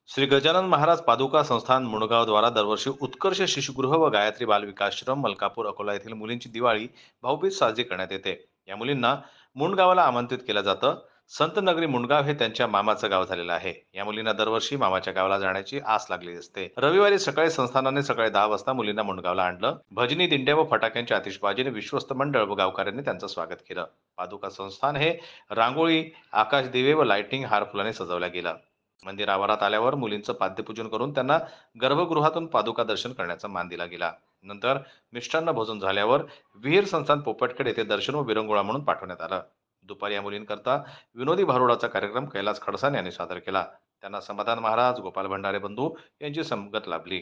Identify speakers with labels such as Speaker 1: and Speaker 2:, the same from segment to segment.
Speaker 1: श्री गजानन महाराज पादुका संस्थान मुणगाव द्वारा दरवर्षी उत्कर्ष शिशुगृह व गायत्री बाल विकासश्रम मलकापूर अकोला येथील मुलींची दिवाळी भाऊबीज साजरी करण्यात येते. या मुलींना मुंडगावाला आमंत्रित केलं जातं. संत नगरी मुंडगाव हे त्यांच्या मामाचं गाव झालेलं आहे. या मुलींना दरवर्षी मामाच्या गावाला जाण्याची आस लागलेली असते. रविवारी सकाळी संस्थानाने सकाळी 10 वाजता मुलींना मुंडगावला आणलं. भजनी दिंड्या व फटाक्यांच्या आतिषबाजीने विश्वस्त मंडळ व गावकऱ्यांनी त्यांचं स्वागत केलं. पादुका संस्थान हे रांगोळी, आकाशदिवे व लाइटिंग हार फुलाने सजवल्या गेलं. मंदिर आवारात आल्यावर मुलींचं पाद्यपूजन करून त्यांना गर्भगृहातून पादुका दर्शन करण्याचा मान दिला गेला. नंतर मिष्टान्न भोजन झाल्यावर विहीर संस्थान पोपटखेड येथे दर्शन व विरंगुळा म्हणून पाठवण्यात आलं. दुपारी या मुलींकरता विनोदी भारुडाचा कार्यक्रम कैलास खडसान यांनी सादर केला. त्यांना समाधान महाराज, गोपाल भंडारे बंधू यांची संगत लाभली.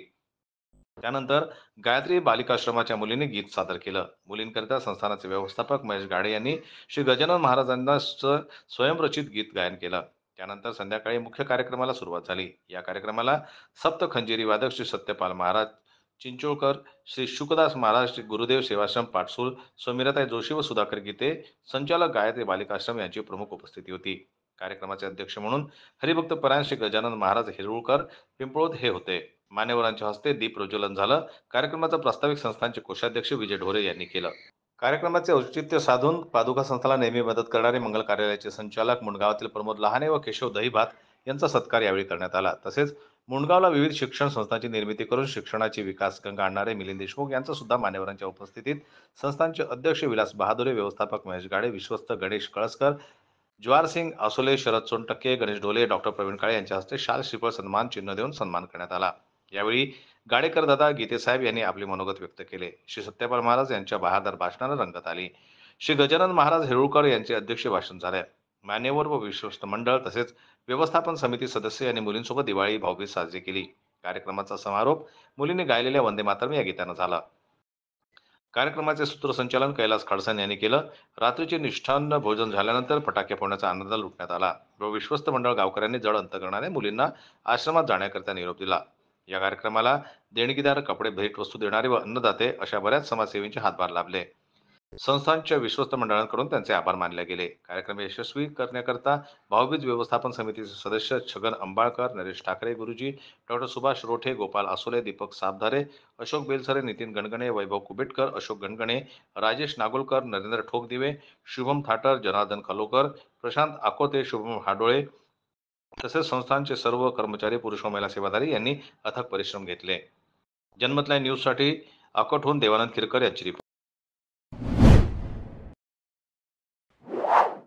Speaker 1: त्यानंतर गायत्री बालिकाश्रमाच्या मुलींनी गीत सादर केलं. मुलींकरिता संस्थानाचे व्यवस्थापक महेश गाडे यांनी श्री गजानन महाराजांना स्वयंरचित गीत गायन केलं. त्यानंतर संध्याकाळी मुख्य कार्यक्रमाला सुरुवात झाली. या कार्यक्रमाला सप्त खंजेरी वादक श्री सत्यपाल महाराज चिंचोळकर, श्री शुकदास महाराज, श्री गुरुदेव सेवाश्रम पाटसूळ, सौमिराताई जोशी व सुधाकर गीते, संचालक गायत्री बालिकाश्रम यांची प्रमुख उपस्थिती होती. कार्यक्रमाचे अध्यक्ष म्हणून हरिभक्त परायण श्री गजानन महाराज हिरुळकर पिंपळोद हे होते. मान्यवरांच्या हस्ते दीप प्रज्वलन झालं. कार्यक्रमाचं प्रास्ताविक संस्थानचे कोषाध्यक्ष विजय ढोरे यांनी केलं. कार्यक्रमाचे औचित्य साधून पादुका संस्थाला नेहमी मदत करणारे मंगल कार्यालयाचे संचालक मुंडगावातील प्रमोद लहाने व केशव दहिभात यांचा सत्कार यावेळी करण्यात आला. तसेच मुंडगावला विविध शिक्षण संस्थांची निर्मिती करून शिक्षणाची विकास गंगा आणणारे मिलिंद देशमुख यांचा सुद्धा मान्यवरांच्या उपस्थितीत संस्थानचे अध्यक्ष विलास बहादुरे, व्यवस्थापक महेश गाडे, विश्वस्त गणेश कळसकर, ज्वारसिंग आसोले, शरद सोनटक्के, गणेश ढोले, डॉक्टर प्रवीण काळे यांच्या हस्ते शाल, श्रीफळ, सन्मान चिन्ह देऊन सन्मान करण्यात आला. यावेळी गाडेकर दादा गीतेसाहेब यांनी आपले मनोगत व्यक्त केले. श्री सत्यपाल महाराज यांच्या बहादर भाषणाने रंगत आली. श्री गजानन महाराज हिरुळकर यांचे अध्यक्ष भाषण झाले. मान्यवर व विश्वस्त मंडळ तसेच व्यवस्थापन समिती सदस्य यांनी मुलींसोबत दिवाळी भाऊबीज साजरी केली. कार्यक्रमाचा समारोप मुलींनी गायलेल्या वंदे मातरम या गीतानं झाला. कार्यक्रमाचे सूत्रसंचालन कैलास खडसान यांनी केलं. रात्रीचे निष्ठान्न भोजन झाल्यानंतर फटाके फोडण्याचा आनंद लुटण्यात आला व विश्वस्त मंडळ गावकऱ्यांनी जड अंतकरणाने मुलींना आश्रमात जाण्याकरिता निरोप दिला. या कार्यक्रमाला देणगीदार, कपडे, भेटवस्तू देणारे व अन्नदाते अशा बऱ्याच समाजसेवींचे हातभार लाभले. संस्थांच्या विश्वस्त मंडळांकडून त्यांचे आभार मानले गेले. कार्यक्रम यशस्वी करण्याकरता भाऊबीज व्यवस्थापन समितीचे सदस्य छगन अंबाळकर, नरेश ठाकरे गुरुजी, डॉक्टर सुभाष रोठे, गोपाल आसोले, दीपक सापधारे, अशोक बेलसरे, नितीन गणगणे, वैभव कुबेटकर, अशोक गणगणे, राजेश नागोलकर, नरेंद्र ठोकदिवे, शुभम थाटर, जनार्दन खलोकर, प्रशांत आकोते, शुभम हाडोळे तसेच संस्थांचे सर्व कर्मचारी, पुरुष व महिला सेवाधारी यांनी अथक परिश्रम घेतले. जनमत लाईव्ह न्यूजसाठी अकोटहून देवानंद खिरकर यांची रिपोर्ट.